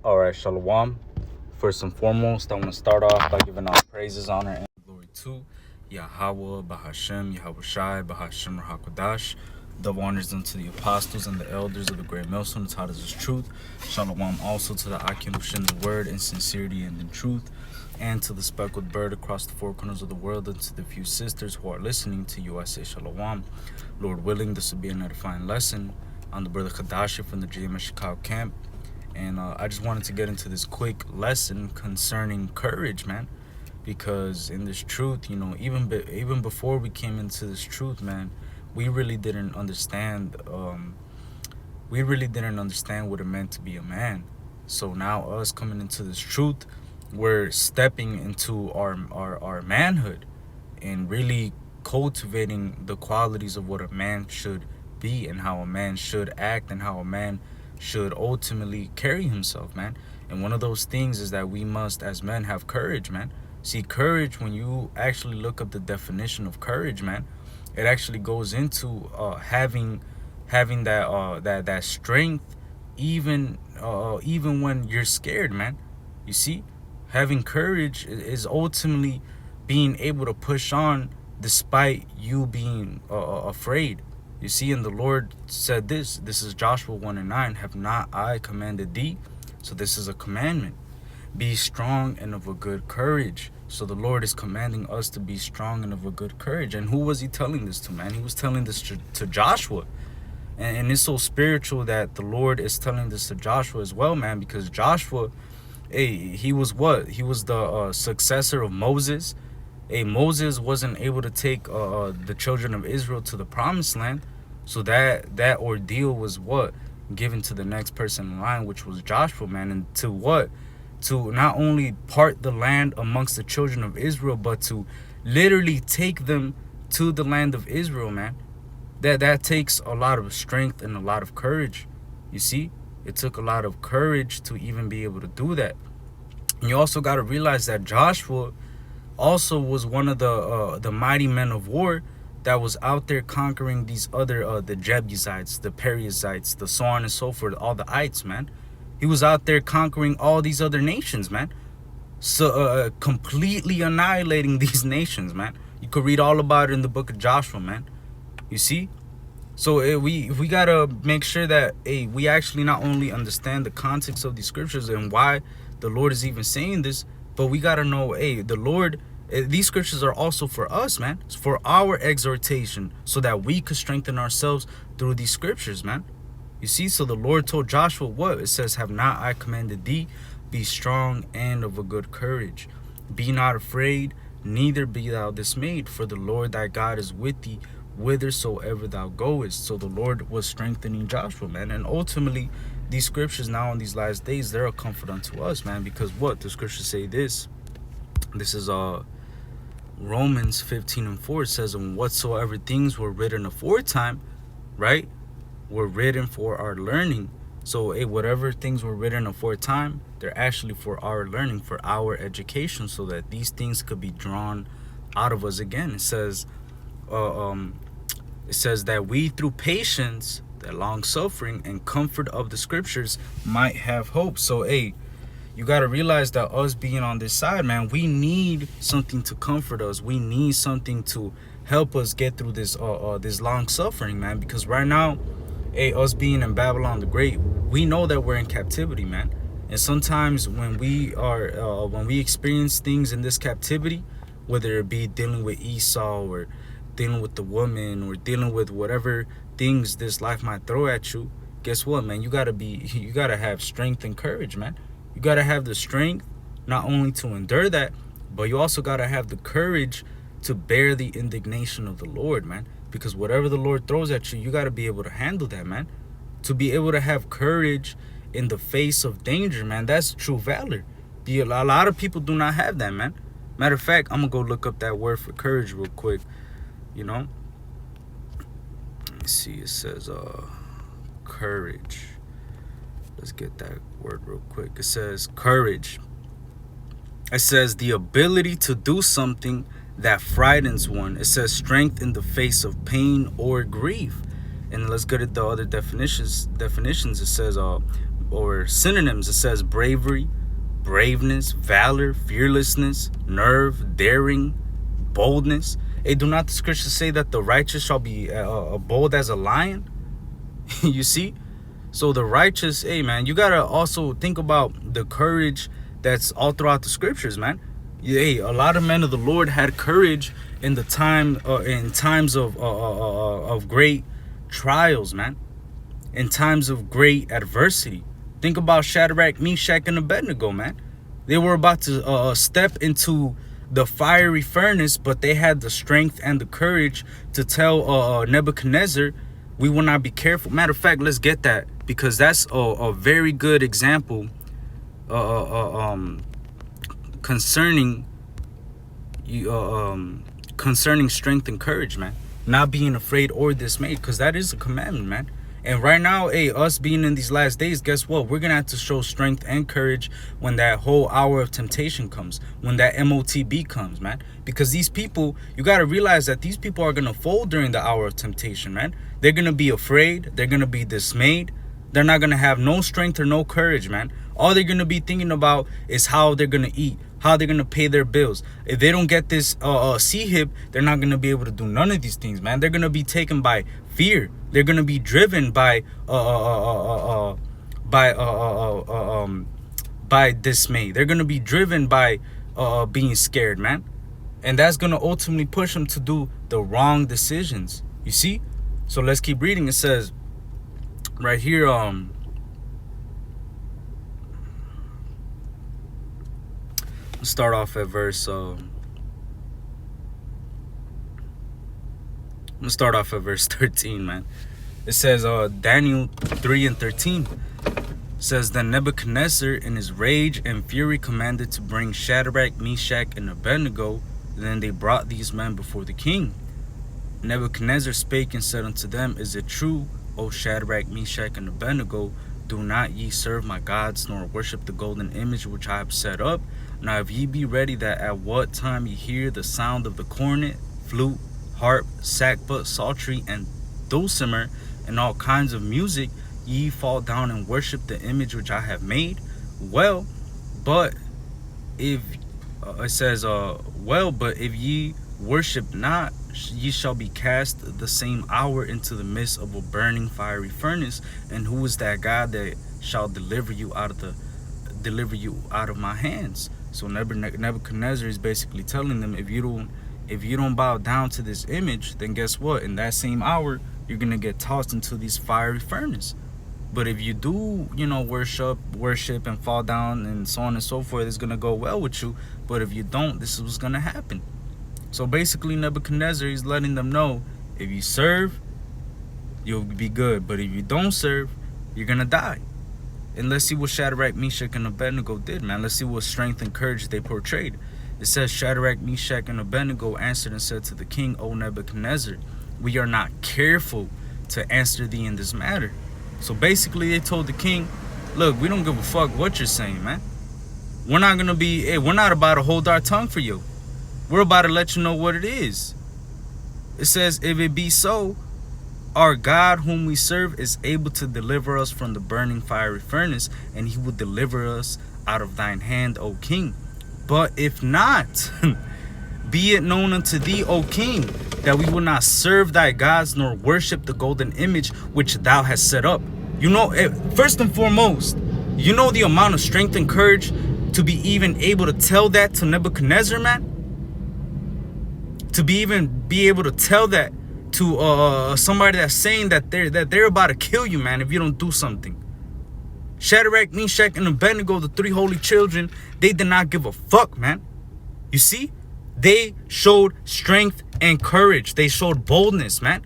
Alright, Shalom. First and foremost, I want to start off by giving all praises, honor, and glory to Yahweh, Bahashem, Yahweh Shai, Bahashem, Rahakodash. Double honors unto the apostles and the elders of the great millstone, the taught us his truth. Shalom also to the Akim who shin the word in sincerity and in truth, and to the speckled bird across the four corners of the world, and to the few sisters who are listening to you, I say Shalom. Lord willing, this will be an edifying lesson on the brother Kadashi from the JMS Chicago camp. And I just wanted to get into this quick lesson concerning courage, man, because in this truth, even before we came into this truth, man, we really didn't understand. We really didn't understand what it meant to be a man. So now, us coming into this truth, we're stepping into our manhood and really cultivating the qualities of what a man should be and how a man should act and how a man should ultimately carry himself, man. And one of those things is that we must, as men, have courage, man. See, courage, when you actually look up the definition of courage, man, it actually goes into having that strength, even when you're scared, man. You see, having courage is ultimately being able to push on despite you being afraid. You see, and the Lord said this is Joshua 1:9, have not I commanded thee? So this is a commandment. Be strong and of a good courage. So the Lord is commanding us to be strong and of a good courage. And who was he telling this to, man? He was telling this to Joshua. And it's so spiritual that the Lord is telling this to Joshua as well, man, because Joshua, he was what? He was the successor of Moses. Moses wasn't able to take the children of Israel to the promised land. So that ordeal was what? Given to the next person in line, which was Joshua, man. And to what? To not only part the land amongst the children of Israel, but to literally take them to the land of Israel, man. That takes a lot of strength and a lot of courage. You see? It took a lot of courage to even be able to do that. And you also got to realize that Joshua also was one of the mighty men of war that was out there conquering these other the Jebusites, the Perizzites, the so on and so forth, all the ites, man. He was out there conquering all these other nations, man. So completely annihilating these nations, man. You could read all about it in the book of Joshua, man. You see? So we gotta make sure that we actually not only understand the context of these scriptures and why the Lord is even saying this, but we got to know, the Lord, these scriptures are also for us, man. It's for our exhortation so that we could strengthen ourselves through these scriptures, man. You see, so the Lord told Joshua what? It says, have not I commanded thee? Be strong and of a good courage. Be not afraid, neither be thou dismayed, for the Lord thy God is with thee whithersoever thou goest. So the Lord was strengthening Joshua, man. And ultimately, these scriptures now in these last days, they're a comfort unto us, man, because what the scriptures say this is Romans 15:4. It says, and whatsoever things were written aforetime, right, were written for our learning. So whatever things were written aforetime, they're actually for our learning, for our education, so that these things could be drawn out of us again. It says that we through patience, that long suffering and comfort of the scriptures might have hope. So you got to realize that us being on this side, man, we need something to comfort us. We need something to help us get through this this long suffering, man, because right now, us being in Babylon the Great, we know that we're in captivity, man. And sometimes when we experience things in this captivity, whether it be dealing with Esau or dealing with the woman or dealing with whatever things this life might throw at you, guess what, man? You gotta have strength and courage, man. You gotta have the strength not only to endure that, but you also gotta have the courage to bear the indignation of the Lord, man. Because whatever the Lord throws at you, you gotta be able to handle that, man. To be able to have courage in the face of danger, man, that's true valor. A lot of people do not have that, man. Matter of fact, I'm gonna go look up that word for courage real quick. You know, let me see. It says courage. Let's get that word real quick. It says courage. It says the ability to do something that frightens one. It says strength in the face of pain or grief. And let's get at the other definitions. It says or synonyms. It says bravery, braveness, valor, fearlessness, nerve, daring, boldness. Hey, do not the scriptures say that the righteous shall be bold as a lion? You see? So the righteous, hey man, you gotta also think about the courage that's all throughout the scriptures, man. Hey, a lot of men of the Lord had courage in the times of great trials, man. In times of great adversity. Think about Shadrach, Meshach, and Abednego, man. They were about to step into the fiery furnace, but they had the strength and the courage to tell Nebuchadnezzar, we will not be careful. Matter of fact, let's get that, because that's a very good example concerning concerning strength and courage, man. Not being afraid or dismayed, because that is a commandment, man. And right now, hey, us being in these last days, guess what? We're going to have to show strength and courage when that whole hour of temptation comes, when that MOTB comes, man. Because these people, you got to realize that these people are going to fold during the hour of temptation, man. They're going to be afraid. They're going to be dismayed. They're not going to have no strength or no courage, man. All they're going to be thinking about is how they're going to eat, how they're going to pay their bills. If they don't get this C-HIP, they're not going to be able to do none of these things, man. They're going to be taken by fear. They're going to be driven by dismay. They're going to be driven by being scared, man. And that's going to ultimately push them to do the wrong decisions. You see? So let's keep reading. It says right here, let's start off at verse 13, man. It says Daniel 3:13 says, then Nebuchadnezzar in his rage and fury commanded to bring Shadrach, Meshach, and Abednego. Then they brought these men before the king. Nebuchadnezzar spake and said unto them, is it true, O Shadrach, Meshach, and Abednego, do not ye serve my gods, nor worship the golden image which I have set up? Now if ye be ready, that at what time ye hear the sound of the cornet, flute, harp, sackbut, psaltery, and dulcimer, and all kinds of music, ye fall down and worship the image which I have made. Well, but if but if ye worship not, ye shall be cast the same hour into the midst of a burning fiery furnace. And who is that God that shall deliver you out of my hands? So Nebuchadnezzar is basically telling them, if you don't bow down to this image, then guess what? In that same hour, you're gonna get tossed into this fiery furnace. But if you do, worship and fall down and so on and so forth, it's gonna go well with you. But if you don't, this is what's gonna happen. So basically, Nebuchadnezzar is letting them know, if you serve, you'll be good. But if you don't serve, you're gonna die. And let's see what Shadrach, Meshach, and Abednego did, man. Let's see what strength and courage they portrayed. It says, Shadrach, Meshach, and Abednego answered and said to the king, O Nebuchadnezzar, we are not careful to answer thee in this matter. So basically, they told the king, look, we don't give a fuck what you're saying, man. We're not about to hold our tongue for you. We're about to let you know what it is. It says, if it be so, our God whom we serve is able to deliver us from the burning fiery furnace, and he will deliver us out of thine hand, O king. But if not, be it known unto thee, O king, that we will not serve thy gods nor worship the golden image which thou hast set up. First and foremost, the amount of strength and courage to be even able to tell that to Nebuchadnezzar, man? To be able to tell that to somebody that's saying that they're about to kill you, man, if you don't do something. Shadrach, Meshach, and Abednego, the three holy children, they did not give a fuck, man. You see? They showed strength and courage. They showed boldness, man,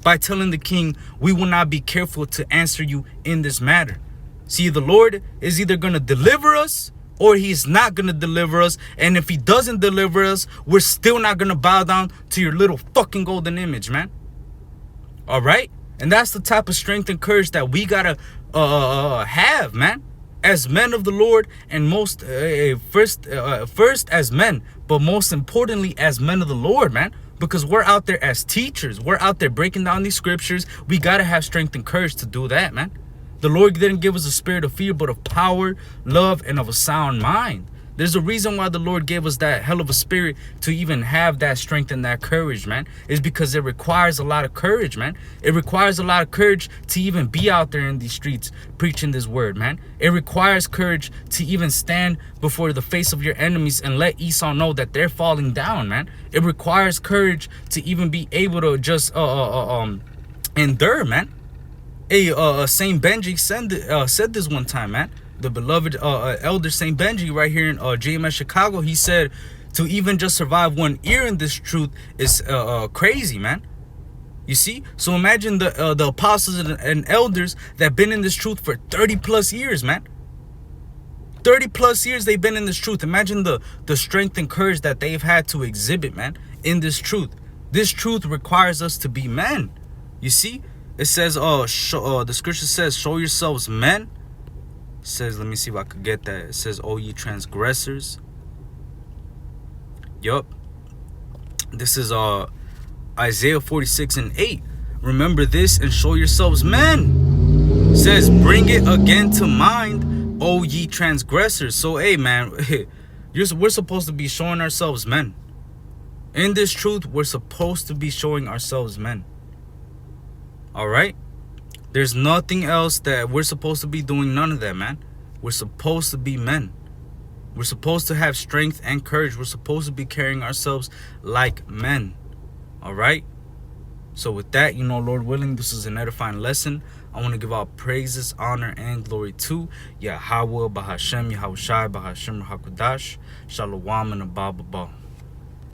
by telling the king, we will not be careful to answer you in this matter. See, the Lord is either going to deliver us or he's not going to deliver us. And if he doesn't deliver us, we're still not going to bow down to your little fucking golden image, man. All right? And that's the type of strength and courage that we got to have, man, as men of the Lord, and first as men, but most importantly as men of the Lord, man, because we're out there as teachers. We're out there breaking down these scriptures. We got to have strength and courage to do that, man. The Lord didn't give us a spirit of fear, but of power, love, and of a sound mind. There's a reason why the Lord gave us that hell of a spirit to even have that strength and that courage, man. It's because it requires a lot of courage, man. It requires a lot of courage to even be out there in these streets preaching this word, man. It requires courage to even stand before the face of your enemies and let Esau know that they're falling down, man. It requires courage to even be able to just endure, man. Saint Benji said this one time, man. The beloved elder Saint Benji right here in JMS Chicago, he said to even just survive 1 year in this truth is crazy, man. You see? So imagine the apostles and elders that been in this truth for 30 plus years, man. 30 plus years they've been in this truth. Imagine the strength and courage that they've had to exhibit, man, in this truth. This truth requires us to be men. You see? It says, the scripture says, show yourselves men. It says, let me see if I could get that. It says, oh, ye transgressors. Yup. This is Isaiah 46:8. Remember this and show yourselves men. It says, bring it again to mind, oh ye transgressors. So, hey, man, we're supposed to be showing ourselves men. In this truth, we're supposed to be showing ourselves men. All right? There's nothing else that we're supposed to be doing. None of that, man. We're supposed to be men. We're supposed to have strength and courage. We're supposed to be carrying ourselves like men. All right? So with that, you know, Lord willing, this is an edifying lesson. I want to give all praises, honor, and glory to Yahweh, Bahashem, Yahushai, Bahashem, Hakudash, Shalom, and Abba.